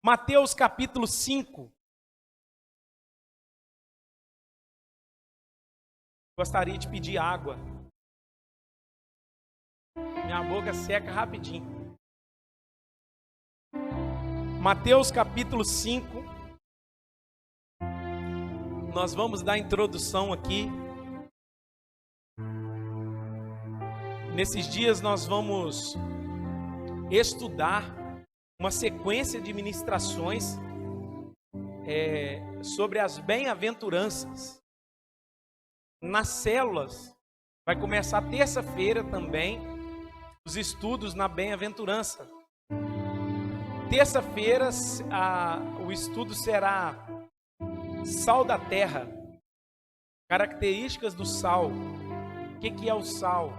Mateus capítulo 5. Gostaria de pedir água. Minha boca seca rapidinho. Mateus capítulo 5. Nós vamos dar a introdução aqui. Nesses dias nós vamos estudar uma sequência de ministrações sobre as bem-aventuranças. Nas células, vai começar terça-feira também os estudos na bem-aventurança. Terça-feira o estudo será sal da terra, características do sal, o que é o sal,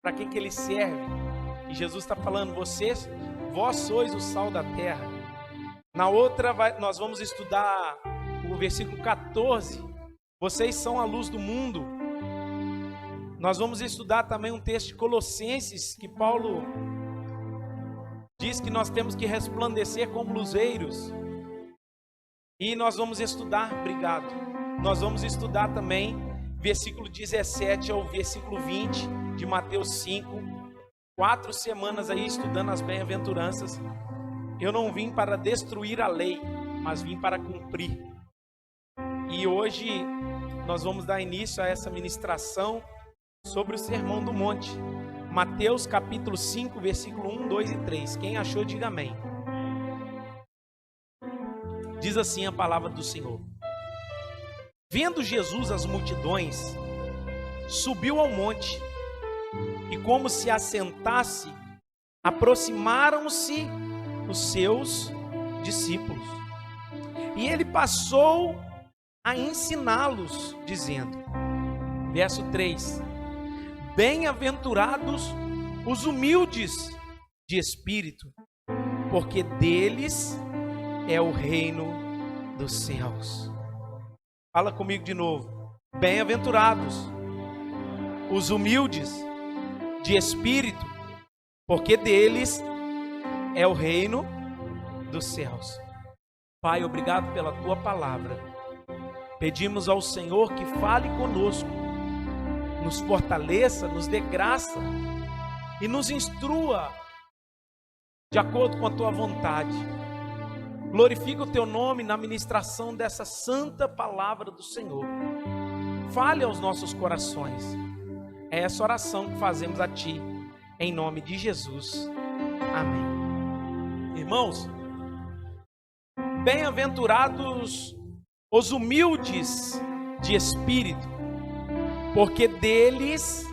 para que ele serve. E Jesus está falando, vós sois o sal da terra. Na outra, nós vamos estudar o versículo 14. Vocês são a luz do mundo. Nós vamos estudar também um texto de Colossenses, que Paulo diz que nós temos que resplandecer como luzeiros. E nós vamos estudar, nós vamos estudar também versículo 17 ao versículo 20 de Mateus 5. 4 semanas aí estudando as bem-aventuranças. Eu não vim para destruir a lei, mas vim para cumprir. E hoje nós vamos dar início a essa ministração sobre o Sermão do Monte. Mateus capítulo 5, versículo 1, 2 e 3. Quem achou, diga amém. Diz assim a palavra do Senhor. Vendo Jesus as multidões, subiu ao monte, e como se assentasse, aproximaram-se os seus discípulos. E ele passou a ensiná-los, dizendo, verso 3, bem-aventurados os humildes de espírito, porque deles é o reino dos céus. Fala comigo de novo. Bem-aventurados os humildes de espírito, porque deles é o reino dos céus. Pai, obrigado pela tua palavra. Pedimos ao Senhor que fale conosco, nos fortaleça, nos dê graça e nos instrua de acordo com a tua vontade. Glorifica o teu nome na ministração dessa santa palavra do Senhor. Fale aos nossos corações. É essa oração que fazemos a ti, em nome de Jesus. Amém. Irmãos, bem-aventurados os humildes de espírito, porque deles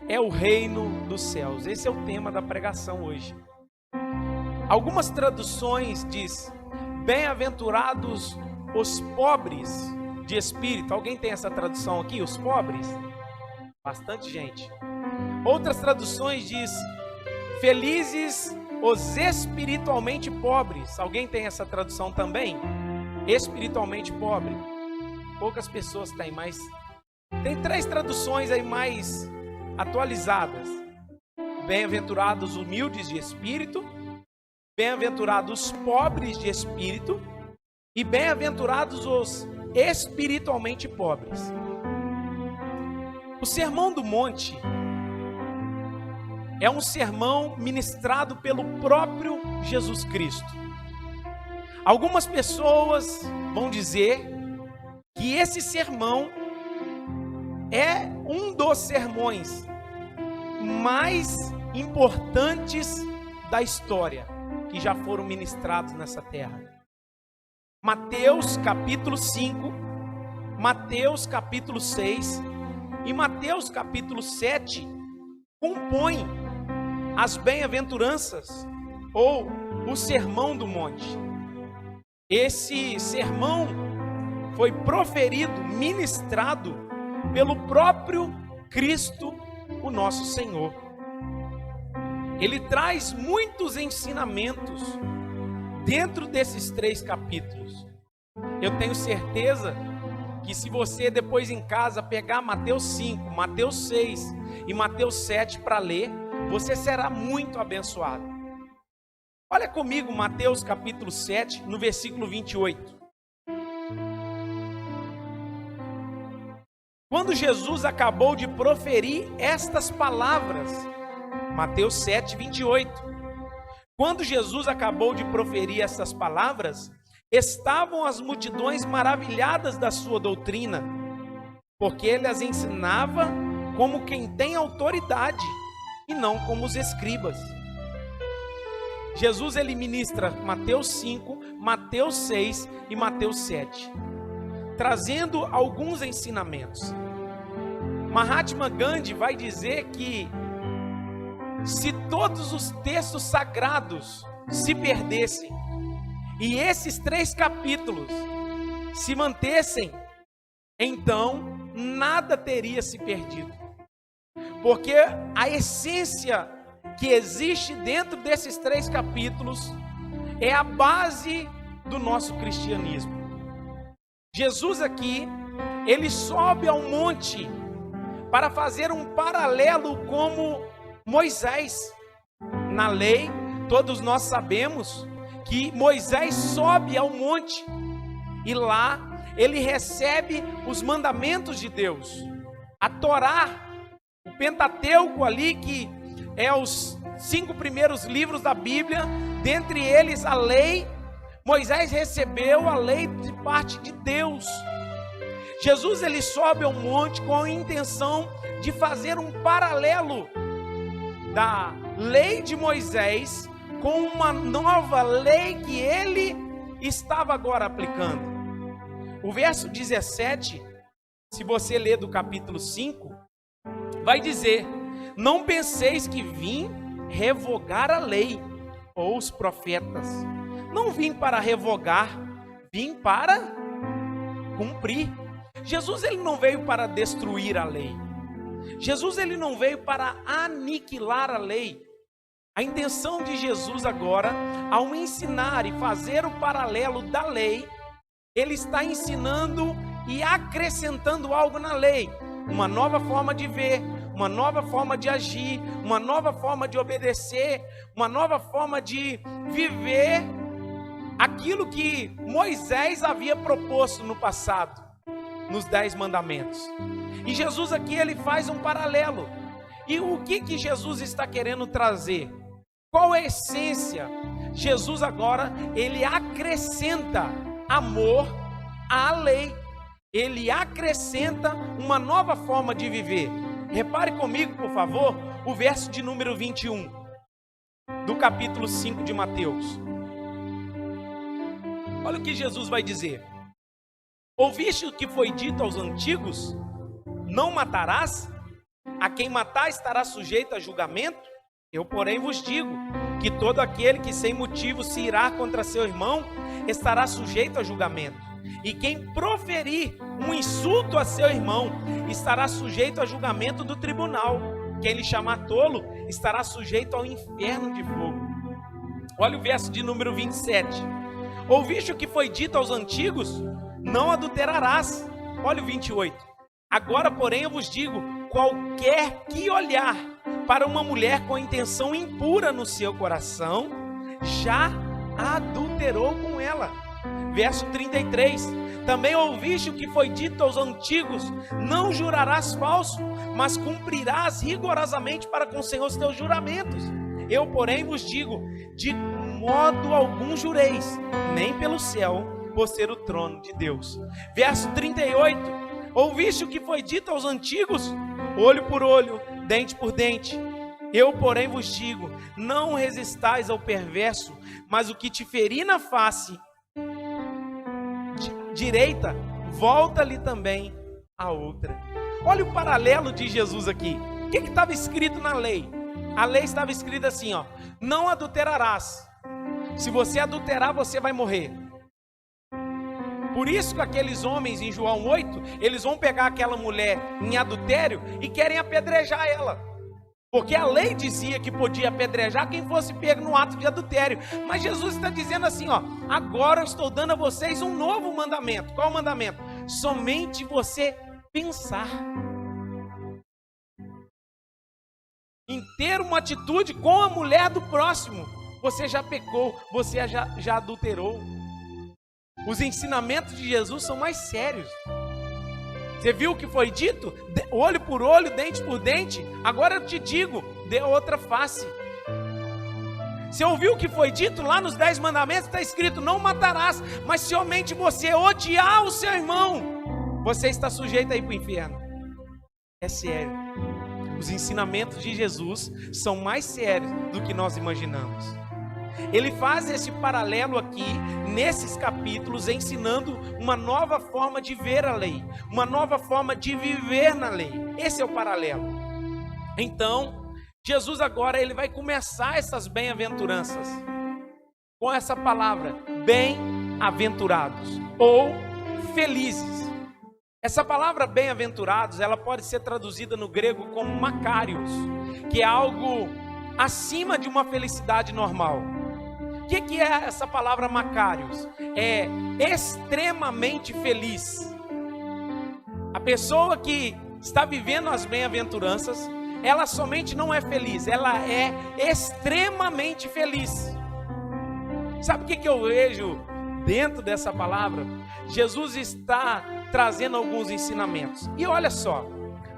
é o reino dos céus. Esse é o tema da pregação hoje. Algumas traduções diz, bem-aventurados os pobres de espírito. Alguém tem essa tradução aqui, os pobres? Bastante gente. Outras traduções diz, felizes os espiritualmente pobres. Alguém tem essa tradução também? Espiritualmente pobre. Poucas pessoas têm, mas tem 3 traduções aí mais atualizadas. Bem-aventurados humildes de espírito, bem-aventurados pobres de espírito e bem-aventurados os espiritualmente pobres. O Sermão do Monte é um sermão ministrado pelo próprio Jesus Cristo. Algumas pessoas vão dizer que esse sermão é um dos sermões mais importantes da história que já foram ministrados nessa terra. Mateus capítulo 5, Mateus capítulo 6 e Mateus capítulo 7 compõem as bem-aventuranças ou o Sermão do Monte. Esse sermão foi proferido, ministrado pelo próprio Cristo, o nosso Senhor. Ele traz muitos ensinamentos dentro desses 3 capítulos. Eu tenho certeza que se você depois em casa pegar Mateus 5, Mateus 6 e Mateus 7 para ler, você será muito abençoado. Olha comigo Mateus capítulo 7, no versículo 28. Quando Jesus acabou de proferir estas palavras, Mateus 7, 28. Quando Jesus acabou de proferir estas palavras, estavam as multidões maravilhadas da sua doutrina, porque ele as ensinava como quem tem autoridade e não como os escribas. Jesus ele ministra Mateus 5, Mateus 6 e Mateus 7, trazendo alguns ensinamentos. Mahatma Gandhi vai dizer que se todos os textos sagrados se perdessem e esses 3 capítulos se mantessem, então nada teria se perdido. Porque a essência que existe dentro desses 3 capítulos é a base do nosso cristianismo. Jesus aqui, ele sobe ao monte para fazer um paralelo como Moisés. Na lei, todos nós sabemos que Moisés sobe ao monte e lá ele recebe os mandamentos de Deus, a Torá, o Pentateuco ali, que é os 5 primeiros livros da Bíblia, dentre eles a lei. Moisés recebeu a lei de parte de Deus. Jesus ele sobe ao monte com a intenção de fazer um paralelo da lei de Moisés com uma nova lei que ele estava agora aplicando. O verso 17, se você ler do capítulo 5, vai dizer: não penseis que vim revogar a lei ou os profetas. Não vim para revogar, vim para cumprir. Jesus ele não veio para destruir a lei. Jesus ele não veio para aniquilar a lei. A intenção de Jesus agora, ao ensinar e fazer o paralelo da lei, ele está ensinando e acrescentando algo na lei, uma nova forma de ver, uma nova forma de agir, uma nova forma de obedecer, uma nova forma de viver aquilo que Moisés havia proposto no passado, nos 10 mandamentos. E Jesus aqui ele faz um paralelo. E o que Jesus está querendo trazer? Qual é a essência? Jesus agora ele acrescenta amor à lei. Ele acrescenta uma nova forma de viver. Repare comigo, por favor, o verso de número 21 do capítulo 5 de Mateus. Olha o que Jesus vai dizer: ouviste o que foi dito aos antigos? Não matarás? A quem matar estará sujeito a julgamento? Eu, porém, vos digo que todo aquele que sem motivo se irá contra seu irmão estará sujeito a julgamento. E quem proferir um insulto a seu irmão estará sujeito a julgamento do tribunal. Quem lhe chamar tolo estará sujeito ao inferno de fogo. Olha o verso de número 27. Ouviste o que foi dito aos antigos? Não adulterarás. Olha o 28. Agora, porém, eu vos digo: qualquer que olhar para uma mulher com intenção impura no seu coração, já adulterou com ela. Verso 33. Também ouviste o que foi dito aos antigos: não jurarás falso, mas cumprirás rigorosamente para com o Senhor os teus juramentos. Eu, porém, vos digo: de modo algum jureis, nem pelo céu, por ser o trono de Deus. Verso 38. Ouviste o que foi dito aos antigos? Olho por olho, dente por dente. Eu, porém, vos digo: não resistais ao perverso, mas o que te ferir na face direita, volta-lhe também a outra. Olha o paralelo de Jesus aqui. O que estava escrito na lei? A lei estava escrita assim, ó: não adulterarás. Se você adulterar, você vai morrer. Por isso que aqueles homens em João 8, eles vão pegar aquela mulher em adultério e querem apedrejar ela. Porque a lei dizia que podia apedrejar quem fosse pego no ato de adultério. Mas Jesus está dizendo assim, ó: agora eu estou dando a vocês um novo mandamento. Qual o mandamento? Somente você pensar em ter uma atitude com a mulher do próximo, você já pecou, você já adulterou. Os ensinamentos de Jesus são mais sérios. Você viu o que foi dito? Olho por olho, dente por dente. Agora eu te digo, dê outra face. Você ouviu o que foi dito lá nos 10 mandamentos? Está escrito, não matarás. Mas se somente você odiar o seu irmão, você está sujeito a ir para o inferno. É sério. Os ensinamentos de Jesus são mais sérios do que nós imaginamos. Ele faz esse paralelo aqui, nesses capítulos, ensinando uma nova forma de ver a lei, uma nova forma de viver na lei. Esse é o paralelo. Então, Jesus agora ele vai começar essas bem-aventuranças com essa palavra, bem-aventurados ou felizes. Essa palavra bem-aventurados, ela pode ser traduzida no grego como makarios, que é algo acima de uma felicidade normal. O que é essa palavra makarios? É extremamente feliz. A pessoa que está vivendo as bem-aventuranças, ela somente não é feliz, ela é extremamente feliz. Sabe o que eu vejo dentro dessa palavra? Jesus está trazendo alguns ensinamentos. E olha só,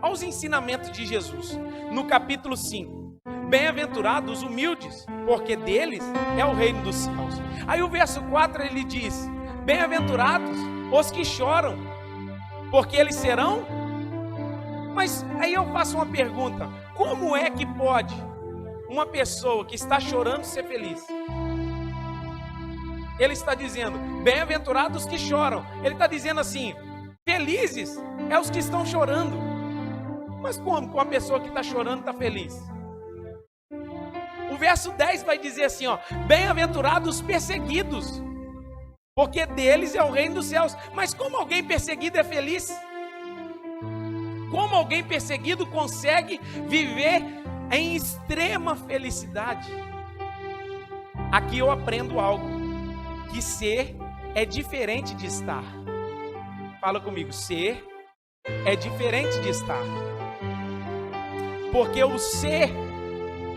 aos ensinamentos de Jesus, no capítulo 5. Bem-aventurados os humildes, porque deles é o reino dos céus. Aí o verso 4 ele diz, bem-aventurados os que choram, porque eles serão. Mas aí eu faço uma pergunta, como é que pode uma pessoa que está chorando ser feliz? Ele está dizendo, bem-aventurados os que choram. Ele está dizendo assim, felizes é os que estão chorando. Mas como uma pessoa que está chorando está feliz? O verso 10 vai dizer assim, ó, bem-aventurados os perseguidos, porque deles é o reino dos céus. Mas como alguém perseguido é feliz? Como alguém perseguido consegue viver em extrema felicidade? Aqui eu aprendo algo, que ser é diferente de estar. Fala comigo, ser é diferente de estar. Porque o ser,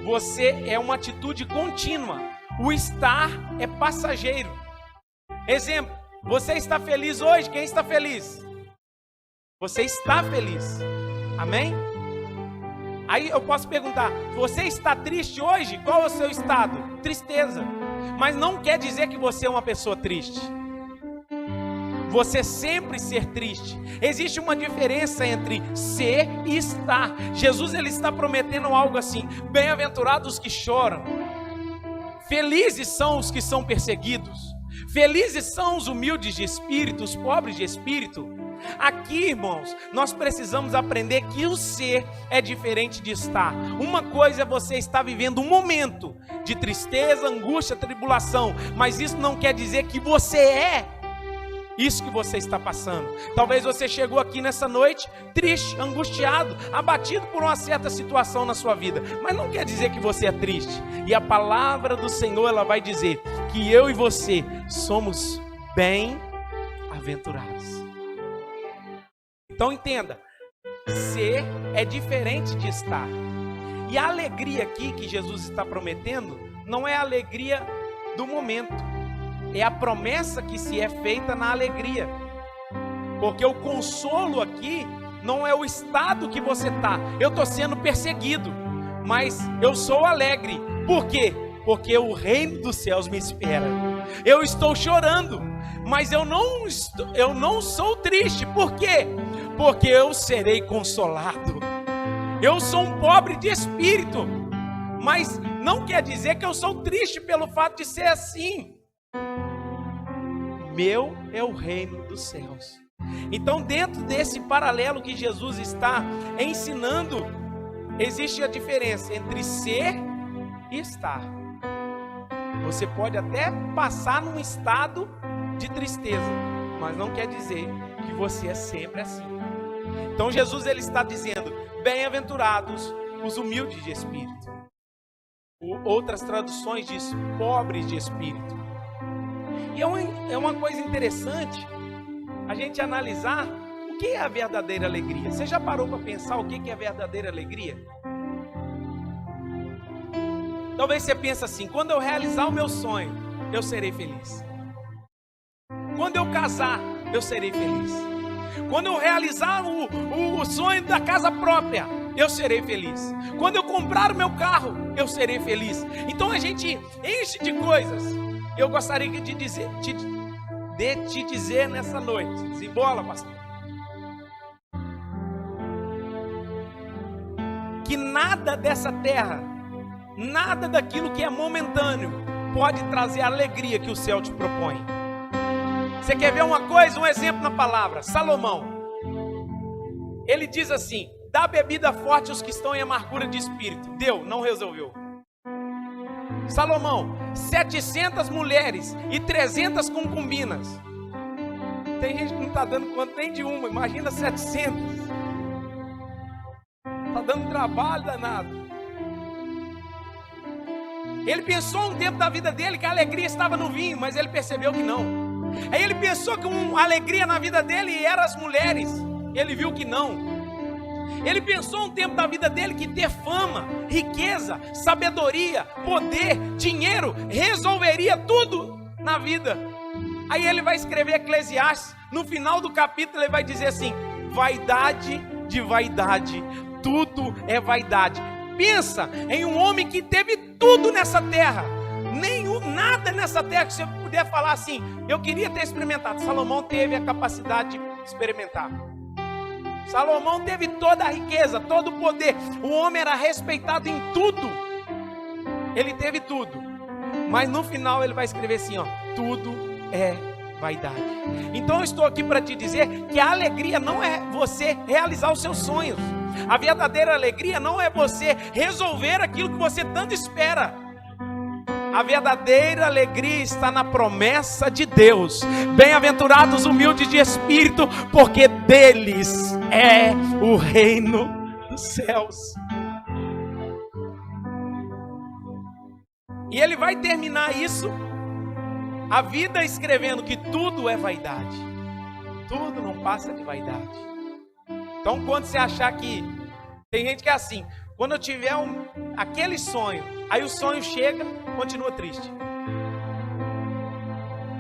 você é uma atitude contínua. O estar é passageiro. Exemplo, você está feliz hoje? Quem está feliz? Você está feliz. Amém? Aí eu posso perguntar, você está triste hoje? Qual é o seu estado? Tristeza. Mas não quer dizer que você é uma pessoa triste. Você sempre ser triste. Existe uma diferença entre ser e estar. Jesus ele está prometendo algo assim, bem-aventurados os que choram. Felizes são os que são perseguidos. Felizes são os humildes de espírito, os pobres de espírito. Aqui, irmãos, nós precisamos aprender que o ser é diferente de estar. Uma coisa é você estar vivendo um momento de tristeza, angústia, tribulação, mas isso não quer dizer que você é isso que você está passando. Talvez você chegou aqui nessa noite triste, angustiado, abatido por uma certa situação na sua vida, mas não quer dizer que você é triste. E a palavra do Senhor, ela vai dizer que eu e você somos bem-aventurados. Então entenda, ser é diferente de estar. E a alegria aqui que Jesus está prometendo não é a alegria do momento, é a promessa que se é feita na alegria. Porque o consolo aqui não é o estado que você está. Eu estou sendo perseguido, mas eu sou alegre. Por quê? Porque o reino dos céus me espera. Eu estou chorando, mas eu não sou triste. Por quê? Porque eu serei consolado. Eu sou um pobre de espírito, mas não quer dizer que eu sou triste pelo fato de ser assim. Meu é o reino dos céus. Então, dentro desse paralelo que Jesus está ensinando, existe a diferença entre ser e estar. Você pode até passar num estado de tristeza, mas não quer dizer que você é sempre assim. Então Jesus ele está dizendo, bem-aventurados os humildes de espírito. Outras traduções diz, pobres de espírito. E é uma coisa interessante a gente analisar o que é a verdadeira alegria. Você já parou para pensar o que é a verdadeira alegria? Talvez você pense assim: quando eu realizar o meu sonho, eu serei feliz. Quando eu casar, eu serei feliz. Quando eu realizar o sonho da casa própria, eu serei feliz. Quando eu comprar o meu carro, eu serei feliz. Então a gente enche de coisas. Eu gostaria de te dizer nessa noite: desembola, pastor, que nada dessa terra, nada daquilo que é momentâneo pode trazer a alegria que o céu te propõe. Você quer ver uma coisa, um exemplo na palavra? Salomão, ele diz assim: dá bebida forte aos que estão em amargura de espírito. Deu, não resolveu. Salomão, 700 mulheres e 300 concubinas. Tem gente que não está dando conta nem de uma, imagina 700. Está dando trabalho danado. Ele pensou um tempo da vida dele que a alegria estava no vinho, mas ele percebeu que não. Aí ele pensou que uma alegria na vida dele eram as mulheres. Ele viu que não. Ele pensou um tempo da vida dele que ter fama, riqueza, sabedoria, poder, dinheiro resolveria tudo na vida. Aí ele vai escrever Eclesiastes. No final do capítulo ele vai dizer assim: vaidade de vaidade, tudo é vaidade. Pensa em um homem que teve tudo nessa terra. Nada nessa terra que você puder falar assim: eu queria ter experimentado. Salomão teve a capacidade de experimentar. Salomão teve toda a riqueza, todo o poder. O homem era respeitado em tudo. Ele teve tudo. Mas no final ele vai escrever assim, ó: tudo é vaidade. Então eu estou aqui para te dizer que a alegria não é você realizar os seus sonhos. A verdadeira alegria não é você resolver aquilo que você tanto espera. A verdadeira alegria está na promessa de Deus. Bem-aventurados humildes de espírito, porque deles é o reino dos céus. E ele vai terminar isso, a vida, escrevendo que tudo é vaidade. Tudo não passa de vaidade. Então quando você achar que... Tem gente que é assim: quando eu tiver aquele sonho, aí o sonho chega, continua triste.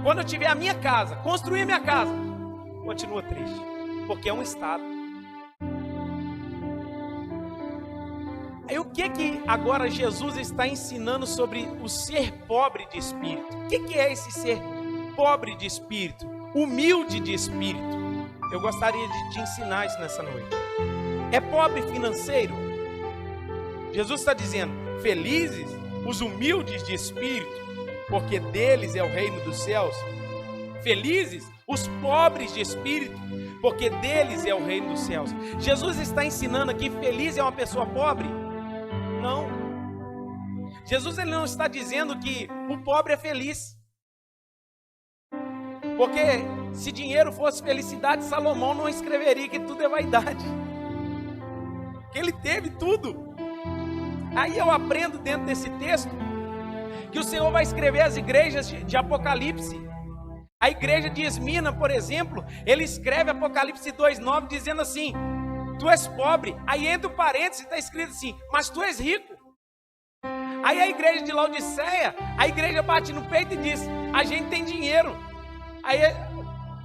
Quando eu tiver a minha casa, construir a minha casa, continua triste, porque é um estado. Aí o que agora Jesus está ensinando sobre o ser pobre de espírito? O que é esse ser pobre de espírito, humilde de espírito? Eu gostaria de te ensinar isso nessa noite. É pobre financeiro? Jesus está dizendo: felizes os humildes de espírito, porque deles é o reino dos céus. Felizes os pobres de espírito, porque deles é o reino dos céus. Jesus está ensinando aqui: feliz é uma pessoa pobre? Não. Jesus ele não está dizendo que o pobre é feliz. Porque se dinheiro fosse felicidade, Salomão não escreveria que tudo é vaidade. Que ele teve tudo. Aí eu aprendo dentro desse texto que o Senhor vai escrever as igrejas de Apocalipse. A igreja de Esmina, por exemplo, ele escreve Apocalipse 2:9 dizendo assim: tu és pobre. Aí entre o parênteses está escrito assim: mas tu és rico. Aí a igreja de Laodiceia, a igreja bate no peito e diz: a gente tem dinheiro. Aí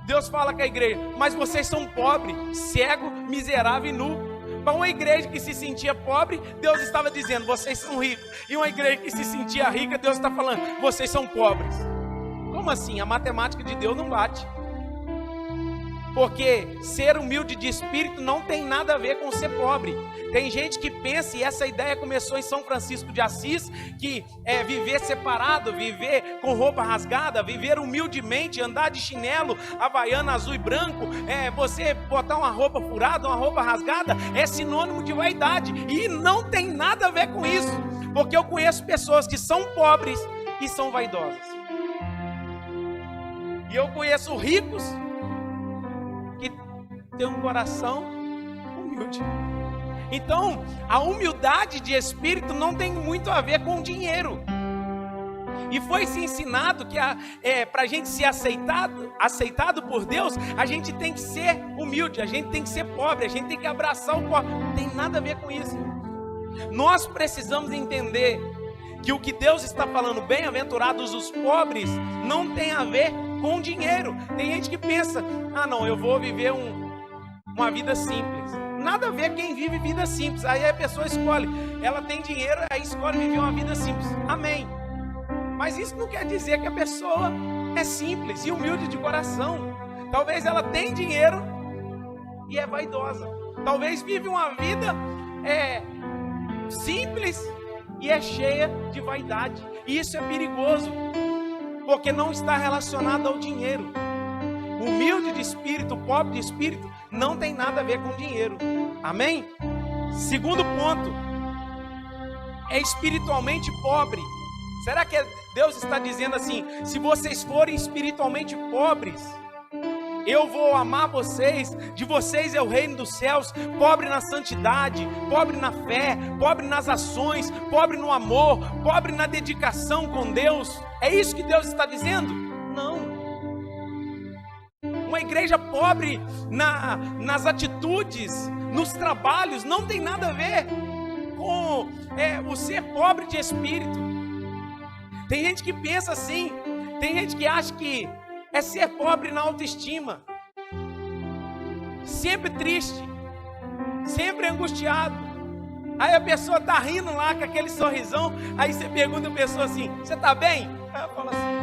Deus fala com a igreja: mas vocês são pobres, cego, miserável e nu. Para uma igreja que se sentia pobre, Deus estava dizendo: vocês são ricos. E uma igreja que se sentia rica, Deus está falando: vocês são pobres. Como assim? A matemática de Deus não bate. Porque ser humilde de espírito não tem nada a ver com ser pobre. Tem gente que pensa, e essa ideia começou em São Francisco de Assis, que é viver separado, viver com roupa rasgada, viver humildemente, andar de chinelo, havaiana azul e branco, você botar uma roupa furada, uma roupa rasgada, é sinônimo de vaidade. E não tem nada a ver com isso. Porque eu conheço pessoas que são pobres e são vaidosas. E eu conheço ricos que têm um coração humilde. Então, a humildade de espírito não tem muito a ver com dinheiro. E foi-se ensinado que para a gente ser aceitado por Deus, a gente tem que ser humilde, a gente tem que ser pobre, a gente tem que abraçar o pobre. Não tem nada a ver com isso. Nós precisamos entender que o que Deus está falando, bem-aventurados os pobres, não tem a ver com dinheiro. Tem gente que pensa, não, eu vou viver uma vida simples. Nada a ver quem vive vida simples. Aí a pessoa escolhe, ela tem dinheiro, aí escolhe viver uma vida simples. Amém. Mas isso não quer dizer que a pessoa é simples e humilde de coração. Talvez ela tenha dinheiro e é vaidosa. Talvez vive uma vida simples e é cheia de vaidade. E isso é perigoso, porque não está relacionado ao dinheiro. Humilde de espírito, pobre de espírito, não tem nada a ver com dinheiro. Amém? Segundo ponto, é espiritualmente pobre. Será que Deus está dizendo assim, se vocês forem espiritualmente pobres, eu vou amar vocês, de vocês é o reino dos céus, pobre na santidade, pobre na fé, pobre nas ações, pobre no amor, pobre na dedicação com Deus? É isso que Deus está dizendo? Não. Uma igreja pobre nas atitudes, nos trabalhos, não tem nada a ver com o ser pobre de espírito. Tem gente que pensa assim, tem gente que acha que é ser pobre na autoestima, sempre triste, sempre angustiado. Aí a pessoa está rindo lá com aquele sorrisão, aí você pergunta a pessoa assim, você está bem? Aí ela fala assim,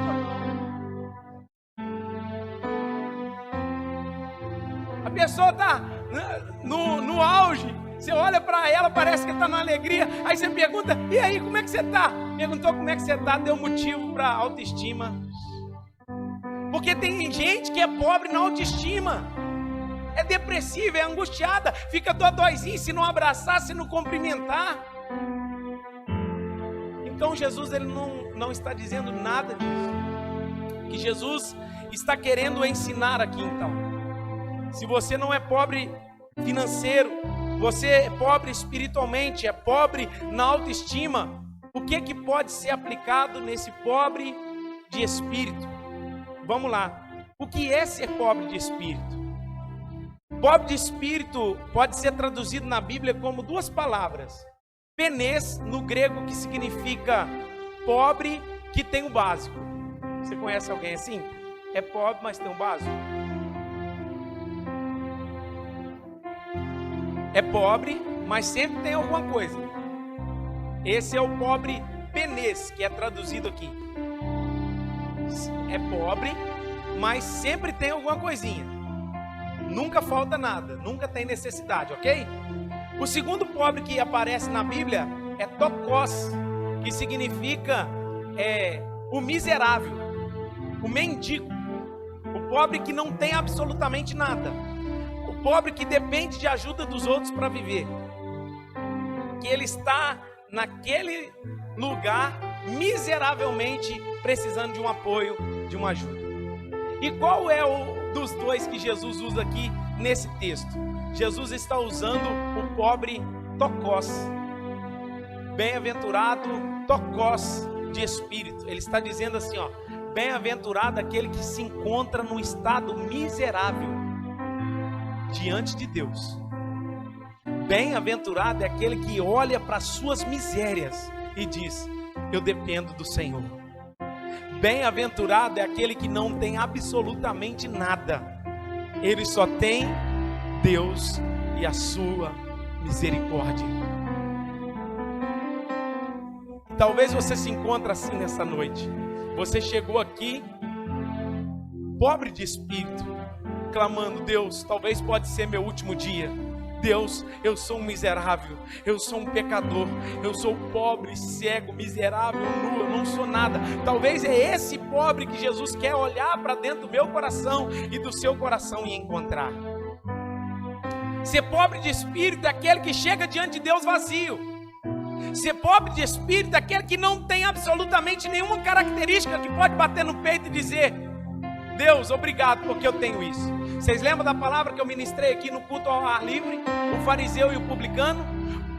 a pessoa está no auge, você olha para ela, parece que está na alegria, aí você pergunta, e aí, como é que você está? Perguntou como é que você está, deu motivo para autoestima. Porque tem gente que é pobre na autoestima, é depressiva, é angustiada, fica dodóizinho se não abraçar, se não cumprimentar. Então Jesus ele não está dizendo nada disso. O que Jesus está querendo ensinar aqui então, se você não é pobre financeiro, você é pobre espiritualmente, é pobre na autoestima, o que pode ser aplicado nesse pobre de espírito? Vamos lá, o que é ser pobre de espírito? Pobre de espírito pode ser traduzido na Bíblia como duas palavras. Penês, no grego, que significa pobre que tem o básico. Você conhece alguém assim? É pobre, mas tem o básico. É pobre, mas sempre tem alguma coisa. Esse é o pobre penês, que é traduzido aqui. É pobre, mas sempre tem alguma coisinha. Nunca falta nada, nunca tem necessidade, ok? O segundo pobre que aparece na Bíblia é tokos, que significa o miserável, o mendigo, o pobre que não tem absolutamente nada, o pobre que depende de ajuda dos outros para viver, que ele está naquele lugar miseravelmente precisando de um apoio, de uma ajuda. E qual é o dos dois que Jesus usa aqui nesse texto? Jesus está usando o pobre tokos, bem-aventurado tokos de espírito. Ele está dizendo assim, ó, bem-aventurado aquele que se encontra num estado miserável diante de Deus. Bem-aventurado é aquele que olha para as suas misérias e diz, eu dependo do Senhor. Bem-aventurado é aquele que não tem absolutamente nada, ele só tem Deus e a sua misericórdia. Talvez você se encontre assim nessa noite. Você chegou aqui pobre de espírito, clamando, Deus, talvez pode ser meu último dia. Deus, eu sou um miserável, eu sou um pecador, eu sou pobre, cego, miserável, nu, eu não sou nada. Talvez é esse pobre que Jesus quer olhar para dentro do meu coração e do seu coração e encontrar. Ser pobre de espírito é aquele que chega diante de Deus vazio. Ser pobre de espírito é aquele que não tem absolutamente nenhuma característica que pode bater no peito e dizer, Deus, obrigado porque eu tenho isso. Vocês lembram da palavra que eu ministrei aqui no culto ao ar livre? O fariseu e o publicano?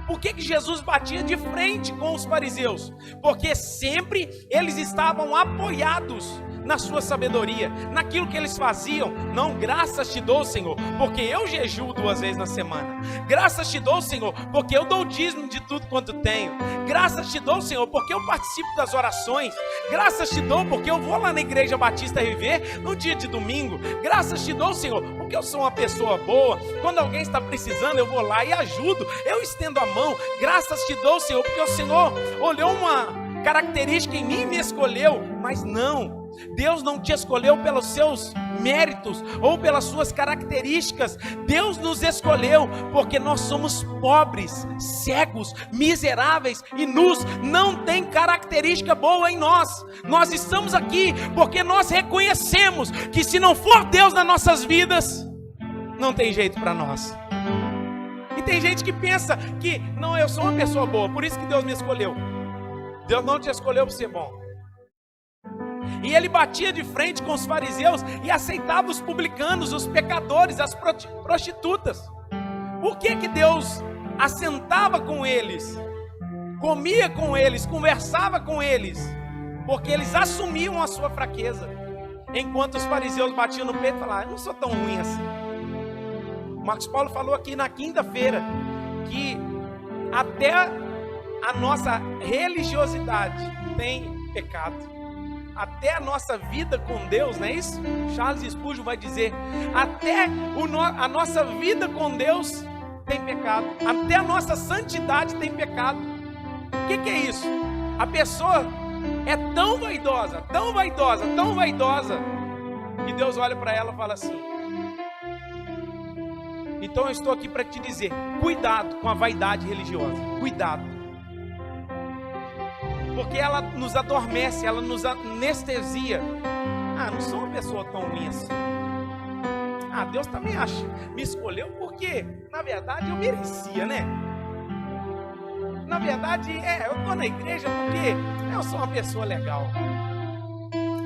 Por que Jesus batia de frente com os fariseus? Porque sempre eles estavam apoiados na sua sabedoria, naquilo que eles faziam. Não, graças te dou, Senhor, porque eu jejuo 2 vezes na semana. Graças te dou, Senhor, porque eu dou o dízimo de tudo quanto tenho. Graças te dou, Senhor, porque eu participo das orações. Graças te dou, porque eu vou lá na Igreja Batista Viver no dia de domingo. Graças te dou, Senhor, porque eu sou uma pessoa boa. Quando alguém está precisando, eu vou lá e ajudo. Eu estendo a mão. Graças te dou, Senhor, porque o Senhor olhou uma característica em mim e me escolheu. Mas não, Deus não te escolheu pelos seus méritos ou pelas suas características. Deus nos escolheu porque nós somos pobres, cegos, miseráveis e nus. Não tem característica boa em nós. Nós estamos aqui porque nós reconhecemos que se não for Deus nas nossas vidas, não tem jeito para nós. E tem gente que pensa que não, eu sou uma pessoa boa, por isso que Deus me escolheu. Deus não te escolheu para ser bom. E ele batia de frente com os fariseus e aceitava os publicanos, os pecadores, as prostitutas. Por que Deus assentava com eles, comia com eles, conversava com eles? Porque eles assumiam a sua fraqueza. Enquanto os fariseus batiam no peito e falavam: eu não sou tão ruim assim. Marcos Paulo falou aqui na quinta-feira que até a nossa religiosidade tem pecado. Até a nossa vida com Deus, não é isso? Charles Spurgeon vai dizer: até a nossa vida com Deus tem pecado. Até a nossa santidade tem pecado. O que é isso? A pessoa é tão vaidosa, tão vaidosa, tão vaidosa, que Deus olha para ela e fala assim: então eu estou aqui para te dizer, cuidado com a vaidade religiosa. Cuidado. Porque ela nos adormece, ela nos anestesia. Ah, não sou uma pessoa tão ruim assim. Ah, Deus também me escolheu porque, na verdade, eu merecia, né? Na verdade, eu estou na igreja porque eu sou uma pessoa legal.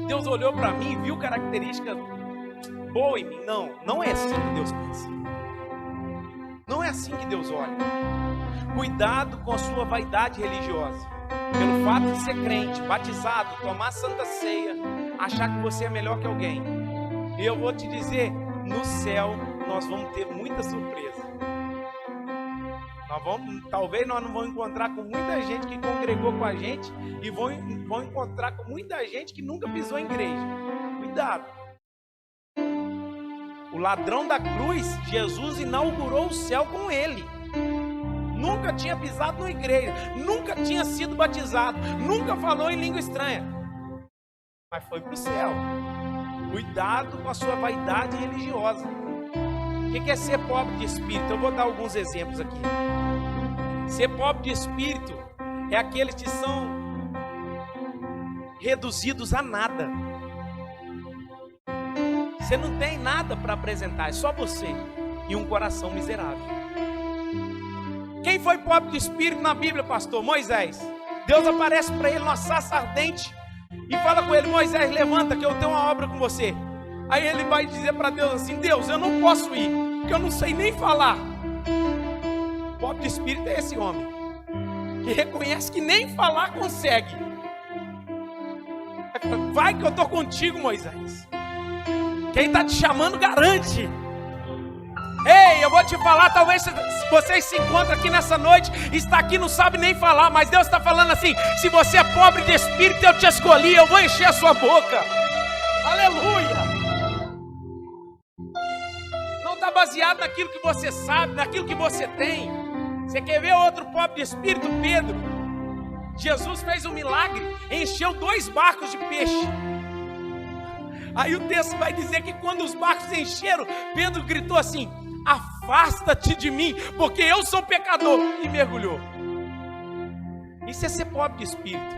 Deus olhou para mim e viu características boas em mim. Não, não é assim que Deus pensa. Não é assim que Deus olha. Cuidado com a sua vaidade religiosa. Pelo fato de ser crente, batizado, tomar a Santa Ceia, achar que você é melhor que alguém. E eu vou te dizer, no céu nós vamos ter muita surpresa. Talvez nós não vamos encontrar com muita gente que congregou com a gente e vão encontrar com muita gente que nunca pisou em igreja. Cuidado. O ladrão da cruz, Jesus inaugurou o céu com ele. Nunca tinha pisado numa igreja, nunca tinha sido batizado, nunca falou em língua estranha, mas foi para o céu. Cuidado com a sua vaidade religiosa. O que é ser pobre de espírito? Eu vou dar alguns exemplos aqui. Ser pobre de espírito é aqueles que são reduzidos a nada. Você não tem nada para apresentar, é só você e um coração miserável. Quem foi pobre de espírito na Bíblia, pastor? Moisés. Deus aparece para ele numa sarça ardente e fala com ele: Moisés, levanta que eu tenho uma obra com você. Aí ele vai dizer para Deus assim: Deus, eu não posso ir, porque eu não sei nem falar. Pobre de espírito é esse homem que reconhece que nem falar consegue. Vai que eu estou contigo, Moisés. Quem está te chamando garante. Ei, eu vou te falar, talvez vocês se encontram aqui nessa noite, está aqui, não sabe nem falar, mas Deus está falando assim: se você é pobre de espírito, eu te escolhi, eu vou encher a sua boca. Aleluia! Não está baseado naquilo que você sabe, naquilo que você tem. Você quer ver outro pobre de espírito? Pedro. Jesus fez um milagre, encheu 2 barcos de peixe. Aí o texto vai dizer que quando os barcos encheram, Pedro gritou assim: afasta-te de mim, porque eu sou pecador, e mergulhou. Isso é ser pobre de espírito,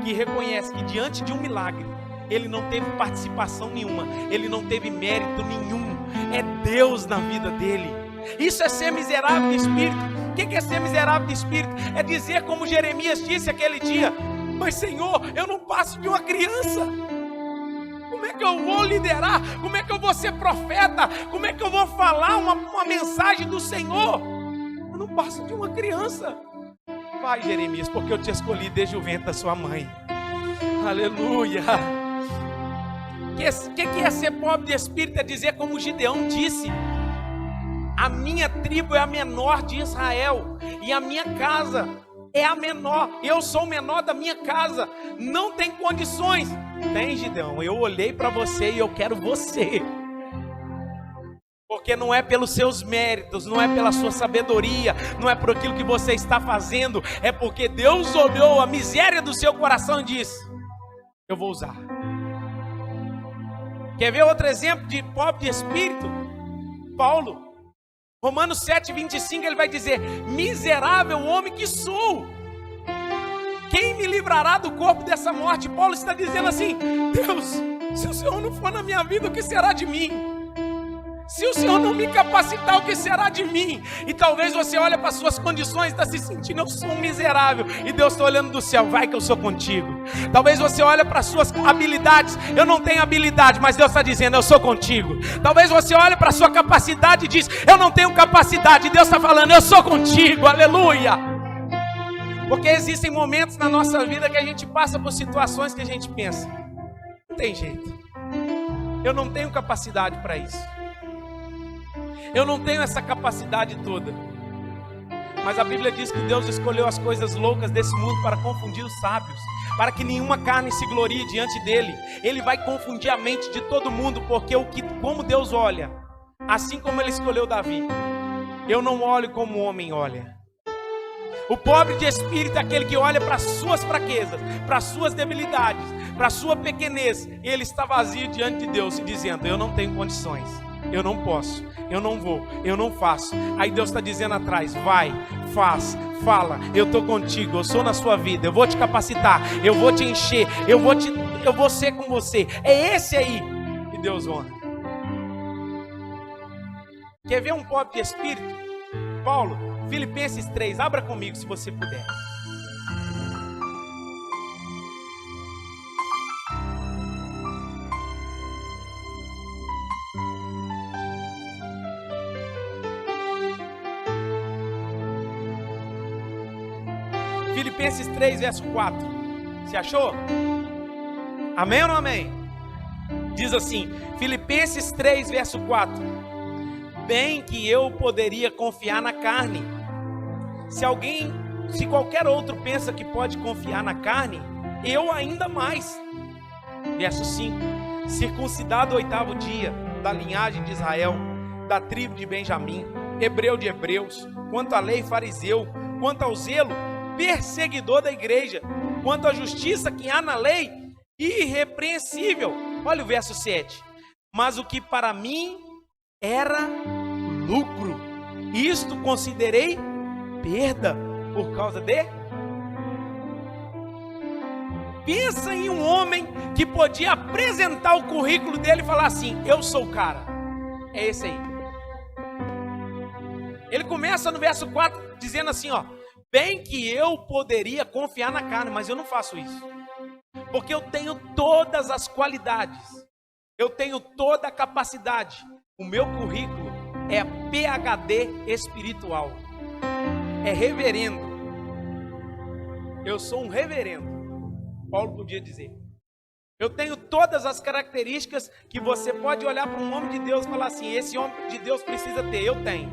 que reconhece que diante de um milagre ele não teve participação nenhuma, ele não teve mérito nenhum, é Deus na vida dele. Isso é ser miserável de espírito. O que é ser miserável de espírito? É dizer como Jeremias disse aquele dia: mas Senhor, eu não passo de uma criança. Como é que eu vou liderar? Como é que eu vou ser profeta? Como é que eu vou falar uma mensagem do Senhor? Eu não passo de uma criança. Vai, Jeremias, porque eu te escolhi desde o ventre da sua mãe. Aleluia. que é ser pobre de espírito? É dizer como Gideão disse: a minha tribo é a menor de Israel, e a minha casa é a menor, eu sou o menor da minha casa, não tem condições. Tem, Gideão, eu olhei para você e eu quero você. Porque não é pelos seus méritos, não é pela sua sabedoria, não é por aquilo que você está fazendo, é porque Deus olhou a miséria do seu coração e disse: eu vou usar. Quer ver outro exemplo de pobre de espírito? Paulo. Romanos 7:25, ele vai dizer: miserável homem que sou, quem me livrará do corpo dessa morte? Paulo está dizendo assim: Deus, se o Senhor não for na minha vida, o que será de mim? Se o Senhor não me capacitar, o que será de mim? E talvez você olhe para as suas condições e está se sentindo: eu sou um miserável, e Deus está olhando do céu: vai que eu sou contigo. Talvez você olhe para as suas habilidades: eu não tenho habilidade, mas Deus está dizendo: eu sou contigo. Talvez você olhe para a sua capacidade e diz: eu não tenho capacidade, e Deus está falando: eu sou contigo, aleluia. Porque existem momentos na nossa vida que a gente passa por situações que a gente pensa: não tem jeito, eu não tenho capacidade para isso. Eu não tenho essa capacidade toda. Mas a Bíblia diz que Deus escolheu as coisas loucas desse mundo para confundir os sábios, para que nenhuma carne se glorie diante dele. Ele vai confundir a mente de todo mundo, porque como Deus olha, assim como ele escolheu Davi, eu não olho como o homem olha. O pobre de espírito é aquele que olha para as suas fraquezas, para as suas debilidades, para a sua pequenez, e ele está vazio diante de Deus e dizendo: eu não tenho condições, eu não posso, eu não vou, eu não faço. Aí Deus está dizendo atrás: vai, faz, fala, eu estou contigo, eu sou na sua vida, eu vou te capacitar, eu vou te encher, eu vou ser com você. É esse aí que Deus honra. Quer ver um pobre de espírito? Paulo, Filipenses 3, abra comigo se você puder. Filipenses 3, verso 4. Você achou? Amém ou não amém? Diz assim, Filipenses 3, verso 4. Bem que eu poderia confiar na carne. Se qualquer outro pensa que pode confiar na carne, eu ainda mais. Verso 5. Circuncidado o 8º dia, da linhagem de Israel, da tribo de Benjamim, hebreu de hebreus, quanto à lei fariseu, quanto ao zelo, perseguidor da igreja, quanto à justiça que há na lei, irrepreensível. Olha o verso 7. Mas o que para mim era lucro, isto considerei perda por causa de... Pensa em um homem que podia apresentar o currículo dele e falar assim: eu sou o cara. É esse aí. Ele começa no verso 4 dizendo assim, ó: bem que eu poderia confiar na carne, mas eu não faço isso, porque eu tenho todas as qualidades, eu tenho toda a capacidade. O meu currículo é PhD espiritual, é reverendo. Eu sou um reverendo. Paulo podia dizer: eu tenho todas as características que você pode olhar para um homem de Deus e falar assim: esse homem de Deus precisa ter. Eu tenho.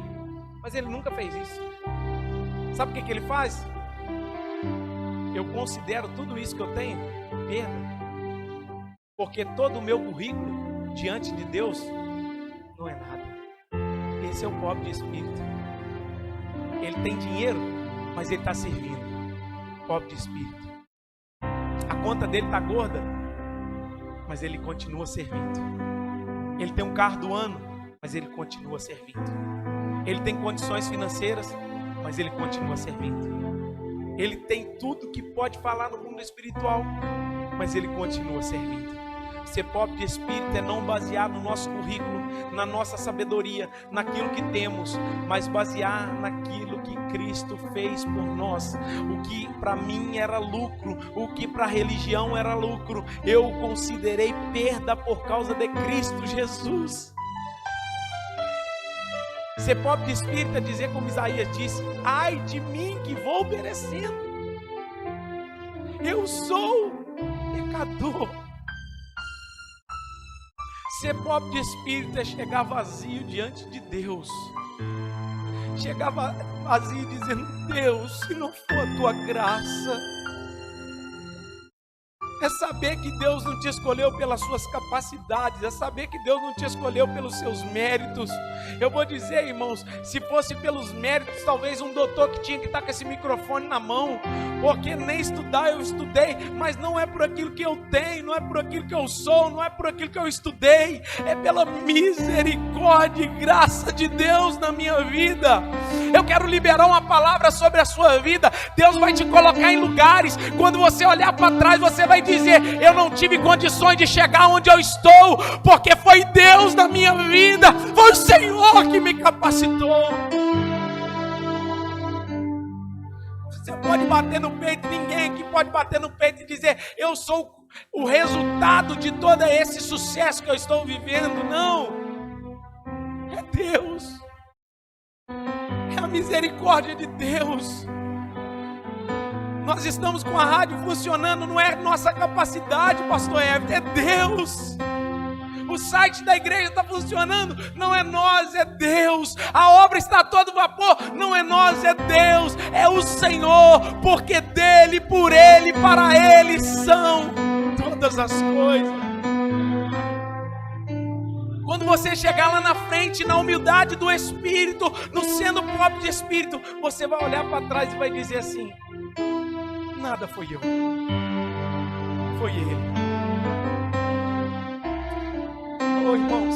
Mas ele nunca fez isso. Sabe o que ele faz? Eu considero tudo isso que eu tenho perda, porque todo o meu currículo diante de Deus não é nada. Esse é o pobre de espírito. Ele tem dinheiro, mas ele está servindo. Pobre de espírito. A conta dele está gorda, mas ele continua servindo. Ele tem um carro do ano, mas ele continua servindo. Ele tem condições financeiras, mas ele continua servindo. Ele tem tudo que pode falar no mundo espiritual, mas ele continua servindo. Ser pobre de espírito é não basear no nosso currículo, na nossa sabedoria, naquilo que temos, mas basear naquilo que Cristo fez por nós. O que para mim era lucro, o que para a religião era lucro, eu considerei perda por causa de Cristo Jesus. Ser pobre de espírito é dizer como Isaías disse: ai de mim que vou perecendo, eu sou pecador. Ser pobre de espírito é chegar vazio diante de Deus. Chegar vazio dizendo: Deus, se não for a tua graça. É saber que Deus não te escolheu pelas suas capacidades, é saber que Deus não te escolheu pelos seus méritos. Eu vou dizer, irmãos, se fosse pelos méritos, talvez um doutor que tinha que estar com esse microfone na mão, porque nem estudar eu estudei, mas não é por aquilo que eu tenho, não é por aquilo que eu sou, não é por aquilo que eu estudei, é pela misericórdia e graça de Deus na minha vida. Eu quero liberar uma palavra sobre a sua vida. Deus vai te colocar em lugares, quando você olhar para trás, você vai dizer: eu não tive condições de chegar onde eu estou, porque foi Deus na minha vida, foi o Senhor que me capacitou. Você pode bater no peito, ninguém aqui pode bater no peito e dizer: eu sou o resultado de todo esse sucesso que eu estou vivendo. Não, é Deus, é a misericórdia de Deus. Nós estamos com a rádio funcionando, não é nossa capacidade, pastor Everton, é Deus. O site da igreja está funcionando, não é nós, é Deus. A obra está a todo vapor, não é nós, é Deus. É o Senhor, porque dele, por ele, para ele são todas as coisas. Quando você chegar lá na frente, na humildade do Espírito, no sendo pobre de Espírito, você vai olhar para trás e vai dizer assim: nada foi eu, foi Ele. Oh, irmãos,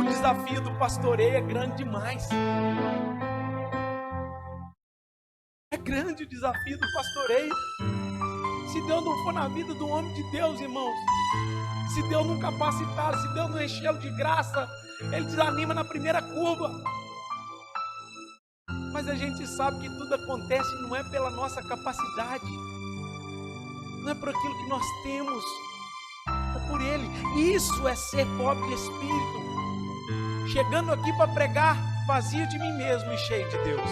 o desafio do pastoreio é grande demais. É grande o desafio do pastoreio. Se Deus não for na vida do homem de Deus, irmãos, se Deus não capacitar, se Deus não encher de graça, ele desanima na primeira curva. Mas a gente sabe que tudo acontece não é pela nossa capacidade, não é por aquilo que nós temos, é por Ele. Isso é ser pobre de espírito. Chegando aqui para pregar vazio de mim mesmo e cheio de Deus.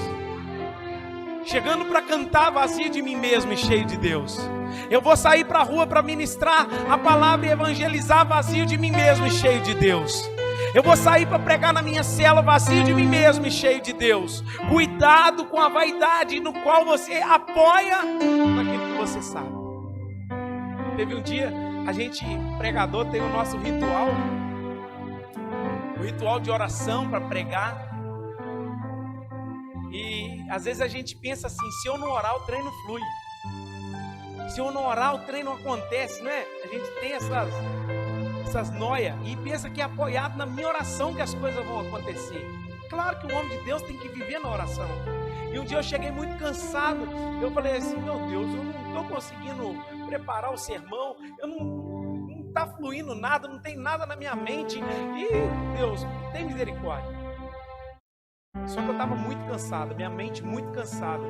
Chegando para cantar vazio de mim mesmo e cheio de Deus. Eu vou sair para a rua para ministrar a palavra e evangelizar vazio de mim mesmo e cheio de Deus. Eu vou sair para pregar na minha cela vazio de mim mesmo e cheio de Deus. Cuidado com a vaidade no qual você apoia naquilo que você sabe. Teve um dia, a gente, pregador, tem o nosso ritual. O ritual de oração para pregar. E às vezes a gente pensa assim: se eu não orar, o treino flui. Se eu não orar, o treino acontece, não é? A gente tem essas noias e pensa que é apoiado na minha oração que as coisas vão acontecer. Claro que o homem de Deus tem que viver na oração. E um dia eu cheguei muito cansado. Eu falei assim: meu Deus, eu não estou conseguindo preparar o sermão. Não está fluindo nada, não tem nada na minha mente. E Deus, tem misericórdia. Só que eu estava muito cansado, minha mente muito cansada.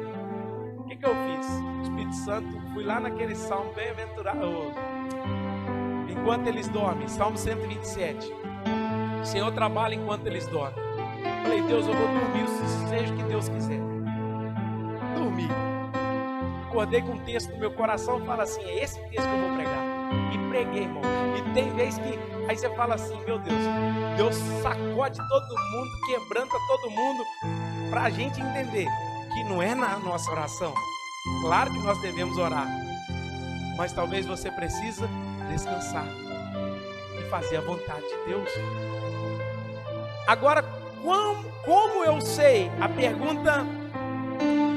O que eu fiz? O Espírito Santo, fui lá naquele salmo bem-aventurado, enquanto eles dormem, Salmo 127. O Senhor trabalha enquanto eles dormem. Falei: Deus, eu vou dormir, seja o que Deus quiser. Dormi. Acordei com um texto no meu coração, fala assim: é esse texto que eu vou pregar. E preguei, irmão. E tem vez que aí você fala assim: meu Deus, Deus sacode todo mundo, quebranta todo mundo, para a gente entender que não é na nossa oração. Claro que nós devemos orar, mas talvez você precisa descansar e fazer a vontade de Deus. Agora, como eu sei? A pergunta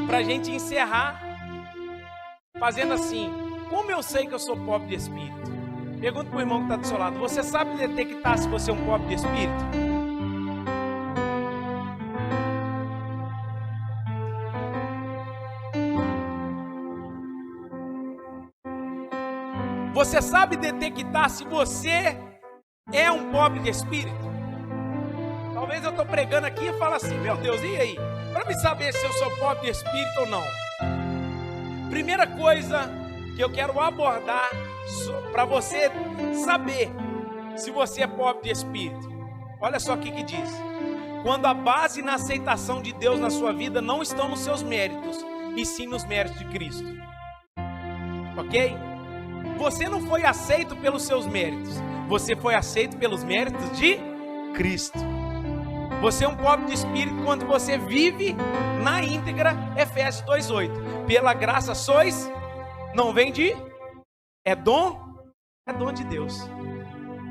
para a gente encerrar, fazendo assim: como eu sei que eu sou pobre de espírito? Pergunta para o irmão que está do seu lado: você sabe detectar se você é um pobre de espírito? Você sabe detectar se você é um pobre de espírito? Talvez eu estou pregando aqui e falo assim: meu Deus, e aí? Para me saber se eu sou pobre de espírito ou não. Primeira coisa que eu quero abordar para você saber se você é pobre de espírito. Olha só o que diz: quando a base na aceitação de Deus na sua vida não estão nos seus méritos, e sim nos méritos de Cristo. Ok? Você não foi aceito pelos seus méritos, Você foi aceito pelos méritos de Cristo. Você é um pobre de espírito quando você vive na íntegra, Efésios 2:8. Pela graça sois, não vem de, é dom de Deus.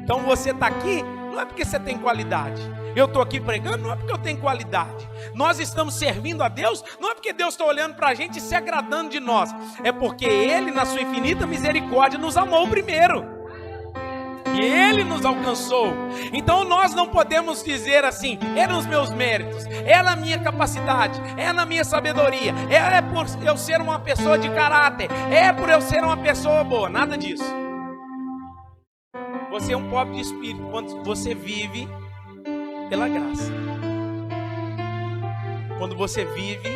Então você está aqui, não é porque você tem qualidade. Eu estou aqui pregando, não é porque eu tenho qualidade. Nós estamos servindo a Deus, não é porque Deus está olhando para a gente e se agradando de nós. É porque Ele, na sua infinita misericórdia, nos amou primeiro. E Ele nos alcançou. Então nós não podemos dizer assim: é nos meus méritos, é na minha capacidade, é na minha sabedoria, é por eu ser uma pessoa de caráter, é por eu ser uma pessoa boa. Nada disso. Você é um pobre de espírito quando você vive pela graça, quando você vive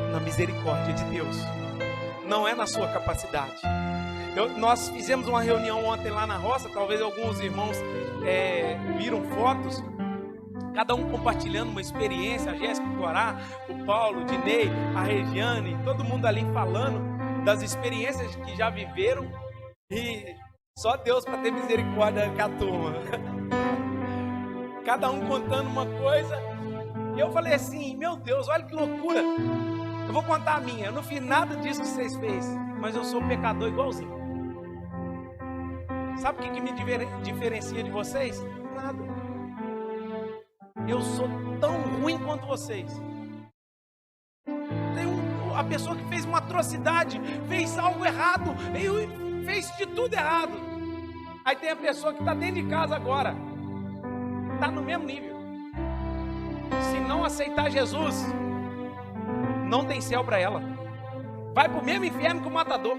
na misericórdia de Deus, não é na sua capacidade. Nós fizemos uma reunião ontem lá na roça, talvez alguns irmãos viram fotos, cada um compartilhando uma experiência, a Jéssica, o Corá, o Paulo, o Dinei, a Regiane, todo mundo ali falando das experiências que já viveram, e só Deus para ter misericórdia com a turma. Cada um contando uma coisa, e eu falei assim: meu Deus, olha que loucura. Eu vou contar a minha, eu não fiz nada disso que vocês fez, mas eu sou pecador igualzinho. Sabe o que me diferencia de vocês? Nada. Eu sou tão ruim quanto vocês. Tem a pessoa que fez uma atrocidade, fez algo errado, fez de tudo errado. Aí tem a pessoa que está dentro de casa agora, está no mesmo nível. Se não aceitar Jesus, não tem céu para ela. Vai para o mesmo inferno que o matador.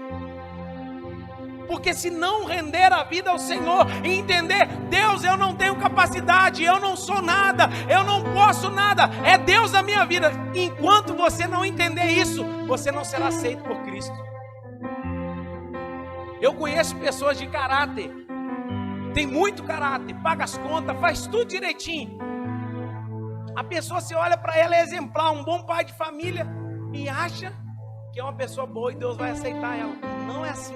Porque se não render a vida ao Senhor e entender: Deus, eu não tenho capacidade, eu não sou nada, eu não posso nada, é Deus a minha vida. Enquanto você não entender isso, você não será aceito por Cristo. Eu conheço pessoas de caráter, tem muito caráter, paga as contas, faz tudo direitinho. A pessoa, você olha para ela, é exemplar, um bom pai de família, e acha que é uma pessoa boa e Deus vai aceitar ela. Não é assim.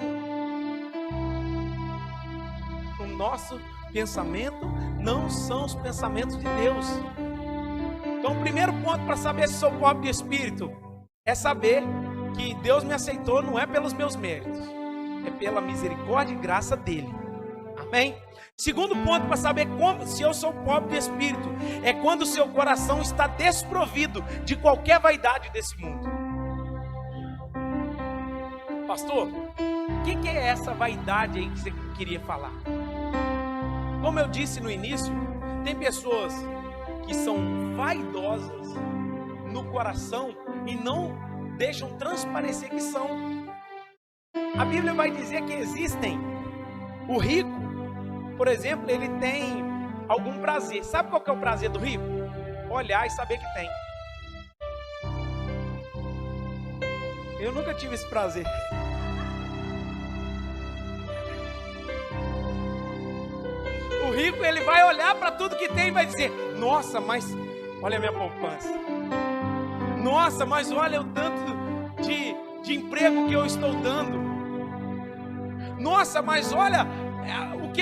O nosso pensamento não são os pensamentos de Deus. Então o primeiro ponto para saber se sou pobre de espírito é saber que Deus me aceitou não é pelos meus méritos, é pela misericórdia e graça dele. Amém? Segundo ponto para saber se eu sou pobre de espírito é quando o seu coração está desprovido de qualquer vaidade desse mundo. Pastor, o que é essa vaidade aí que você queria falar? Como eu disse no início, tem pessoas que são vaidosas no coração e não deixam transparecer que são. A Bíblia vai dizer que existem. O rico, por exemplo, ele tem algum prazer. Sabe qual que é o prazer do rico? Olhar e saber que tem. Eu nunca tive esse prazer. O rico, ele vai olhar para tudo que tem e vai dizer: nossa, mas olha a minha poupança. Nossa, mas olha o tanto de emprego que eu estou dando. Nossa, mas olha o que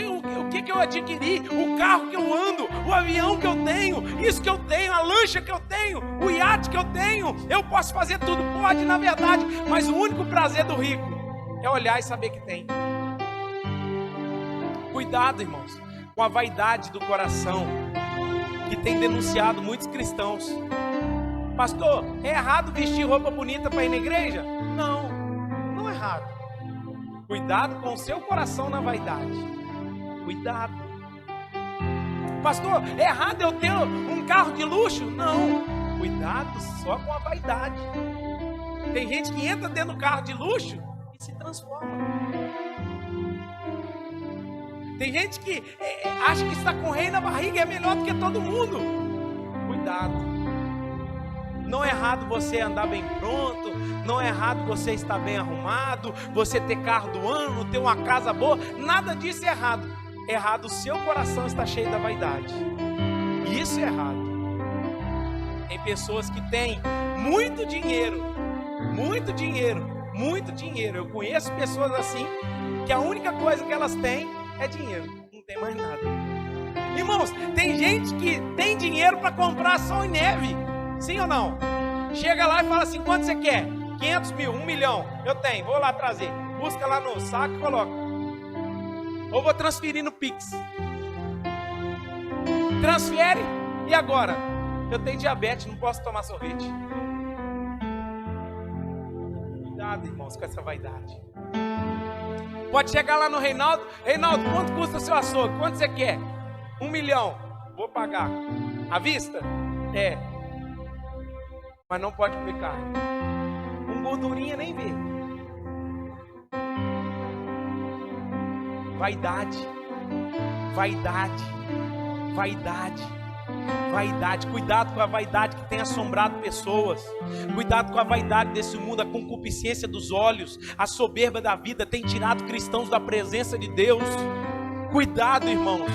eu adquiri, o carro que eu ando, o avião que eu tenho, isso que eu tenho, a lancha que eu tenho, o iate que eu tenho. Eu posso fazer tudo, pode, na verdade, mas o único prazer do rico é olhar e saber que tem. Cuidado, irmãos, com a vaidade do coração que tem denunciado muitos cristãos. Pastor, é errado vestir roupa bonita para ir na igreja? Não, não é errado. Cuidado com o seu coração na vaidade. Cuidado. Pastor, é errado eu ter um carro de luxo? Não, cuidado só com a vaidade. Tem gente que entra dentro do carro de luxo e se transforma. Tem gente que acha que está com rei na barriga e é melhor do que todo mundo. Cuidado. Não é errado você andar bem pronto, não é errado você estar bem arrumado, você ter carro do ano, ter uma casa boa, nada disso é errado. É errado o seu coração estar cheio da vaidade. Isso é errado. Tem pessoas que têm muito dinheiro, muito dinheiro, muito dinheiro. Eu conheço pessoas assim, que a única coisa que elas têm é dinheiro, não tem mais nada. Irmãos, tem gente que tem dinheiro para comprar sol e neve, sim ou não? Chega lá e fala assim, quanto você quer? 500 mil, 1 milhão, eu tenho, vou lá trazer. Busca lá no saco e coloca. Ou vou transferir no Pix. Transfere, e agora? Eu tenho diabetes, não posso tomar sorvete. Cuidado, irmãos, com essa vaidade. Pode chegar lá no Reinaldo, Reinaldo, quanto custa o seu açougue? Quanto você quer? 1 milhão, vou pagar. À vista? É. Mas não pode comer carne. Com gordurinha nem vê. Vaidade. Vaidade. Vaidade. Vaidade. Cuidado com a vaidade que tem assombrado pessoas. Cuidado com a vaidade desse mundo. A concupiscência dos olhos, a soberba da vida tem tirado cristãos da presença de Deus. Cuidado, irmãos,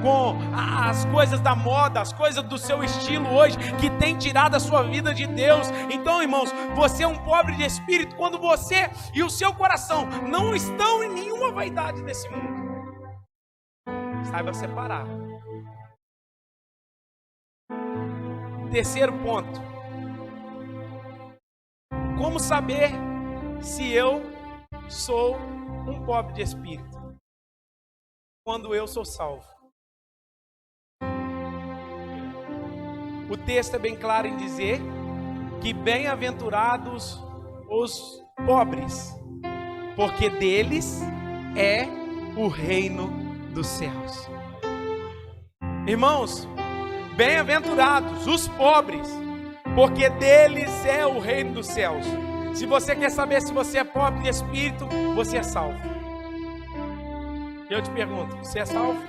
com as coisas da moda, as coisas do seu estilo hoje, que tem tirado a sua vida de Deus. Então, irmãos, você é um pobre de espírito quando você e o seu coração não estão em nenhuma vaidade desse mundo. Saiba separar. Terceiro ponto. Como saber se eu sou um pobre de espírito? Quando eu sou salvo. O texto é bem claro em dizer que bem-aventurados os pobres, porque deles é o reino dos céus. Irmãos, bem-aventurados os pobres, porque deles é o reino dos céus. Se você quer saber se você é pobre de espírito, você é salvo. Eu te pergunto, você é salvo?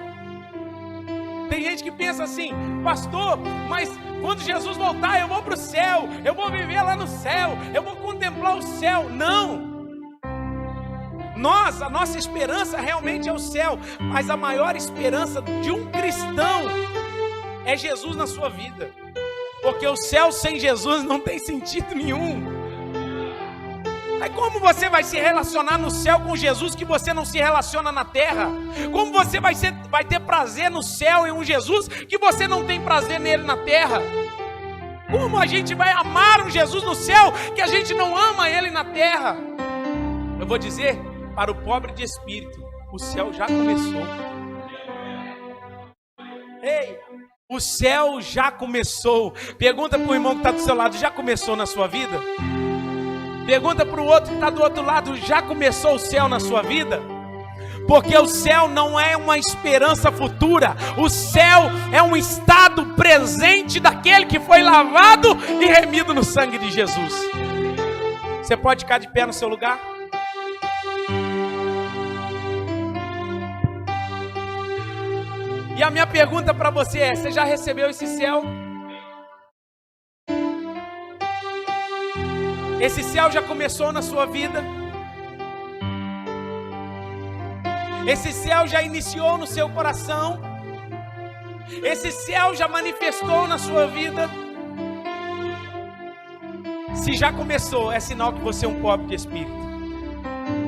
Tem gente que pensa assim, pastor, mas quando Jesus voltar eu vou para o céu, eu vou viver lá no céu, eu vou contemplar o céu. Não! A nossa esperança realmente é o céu, mas a maior esperança de um cristão é Jesus na sua vida, porque o céu sem Jesus não tem sentido nenhum. Aí como você vai se relacionar no céu com Jesus que você não se relaciona na terra? Como você vai ter prazer no céu em um Jesus que você não tem prazer nele na terra? Como a gente vai amar um Jesus no céu que a gente não ama ele na terra? Eu vou dizer, para o pobre de espírito, o céu já começou. Ei, o céu já começou. Pergunta para o irmão que está do seu lado, já começou na sua vida? Pergunta para o outro que está do outro lado, já começou o céu na sua vida? Porque o céu não é uma esperança futura, o céu é um estado presente daquele que foi lavado e remido no sangue de Jesus. Você pode ficar de pé no seu lugar? E a minha pergunta para você é, você já recebeu esse céu? Esse céu já começou na sua vida? Esse céu já iniciou no seu coração? Esse céu já manifestou na sua vida? Se já começou, é sinal que você é um pobre de espírito.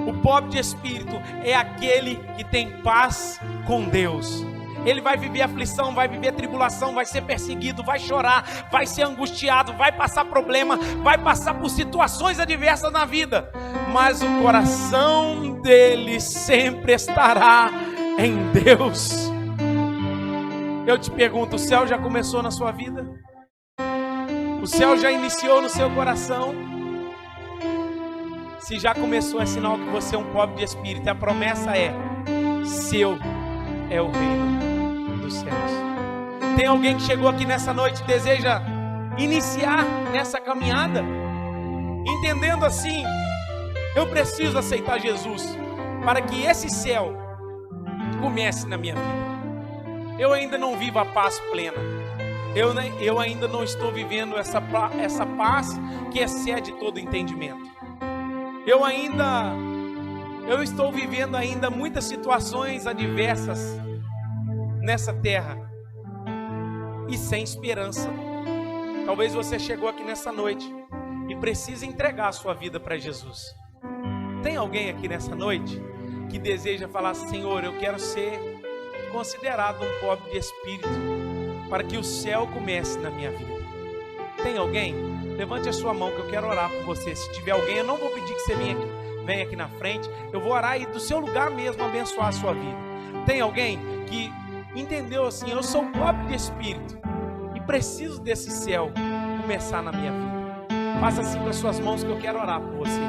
O pobre de espírito é aquele que tem paz com Deus. Ele vai viver aflição, vai viver tribulação, vai ser perseguido, vai chorar, vai ser angustiado, vai passar problema, vai passar por situações adversas na vida, mas o coração dele sempre estará em Deus. Eu te pergunto, o céu já começou na sua vida? O céu já iniciou no seu coração? Se já começou, é sinal que você é um pobre de espírito. A promessa é, seu é o reino dos céus. Tem alguém que chegou aqui nessa noite e deseja iniciar nessa caminhada, entendendo assim, eu preciso aceitar Jesus para que esse céu comece na minha vida. Eu ainda não vivo a paz plena, eu ainda não estou vivendo essa paz que excede todo entendimento. Eu estou vivendo ainda muitas situações adversas nessa terra e sem esperança. Talvez você chegou aqui nessa noite e precisa entregar a sua vida para Jesus. Tem alguém aqui nessa noite que deseja falar: Senhor, eu quero ser considerado um pobre de espírito, para que o céu comece na minha vida. Tem alguém? Levante a sua mão que eu quero orar por você. Se tiver alguém, eu não vou pedir que você venha aqui na frente. Eu vou orar e do seu lugar mesmo abençoar a sua vida. Tem alguém que entendeu assim: eu sou pobre de espírito e preciso desse céu começar na minha vida? Faça assim com as suas mãos que eu quero orar por você.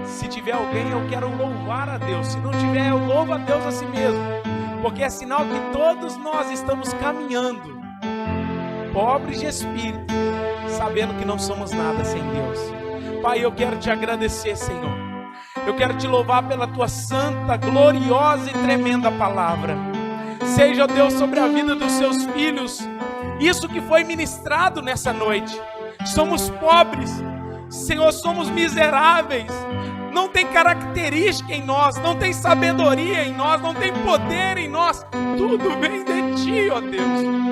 Se tiver alguém, eu quero louvar a Deus. Se não tiver, eu louvo a Deus a si mesmo, porque é sinal que todos nós estamos caminhando pobres de espírito, sabendo que não somos nada sem Deus. Pai, eu quero te agradecer, Senhor. Eu quero te louvar pela tua santa, gloriosa e tremenda palavra. Seja, Deus, sobre a vida dos seus filhos isso que foi ministrado nessa noite. Somos pobres, Senhor, somos miseráveis, não tem característica em nós, não tem sabedoria em nós, não tem poder em nós, tudo vem de Ti, ó Deus.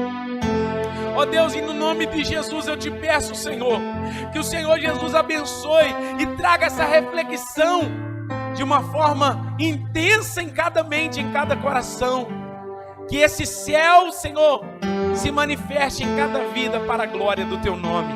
Ó Deus, e no nome de Jesus eu te peço, Senhor, que o Senhor Jesus abençoe e traga essa reflexão de uma forma intensa em cada mente, em cada coração. Que esse céu, Senhor, se manifeste em cada vida para a glória do Teu nome.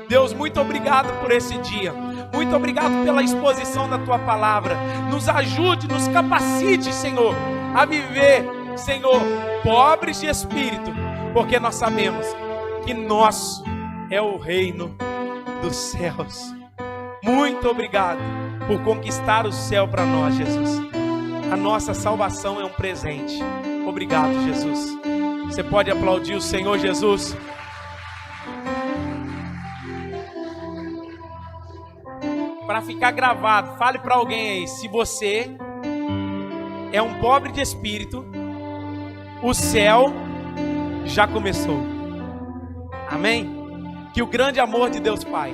Deus, muito obrigado por esse dia. Muito obrigado pela exposição da Tua palavra. Nos ajude, nos capacite, Senhor, a viver, Senhor, pobres de espírito, porque nós sabemos que nosso é o reino dos céus. Muito obrigado por conquistar o céu para nós, Jesus. A nossa salvação é um presente. Obrigado, Jesus. Você pode aplaudir o Senhor Jesus? Para ficar gravado, fale para alguém aí: se você é um pobre de espírito, o céu já começou. Amém? Que o grande amor de Deus Pai,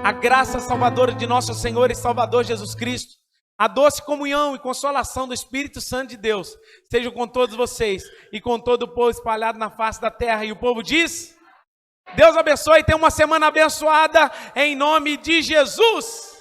a graça salvadora de nosso Senhor e Salvador Jesus Cristo, a doce comunhão e consolação do Espírito Santo de Deus estejam com todos vocês e com todo o povo espalhado na face da terra. E o povo diz: Deus abençoe e tenha uma semana abençoada em nome de Jesus.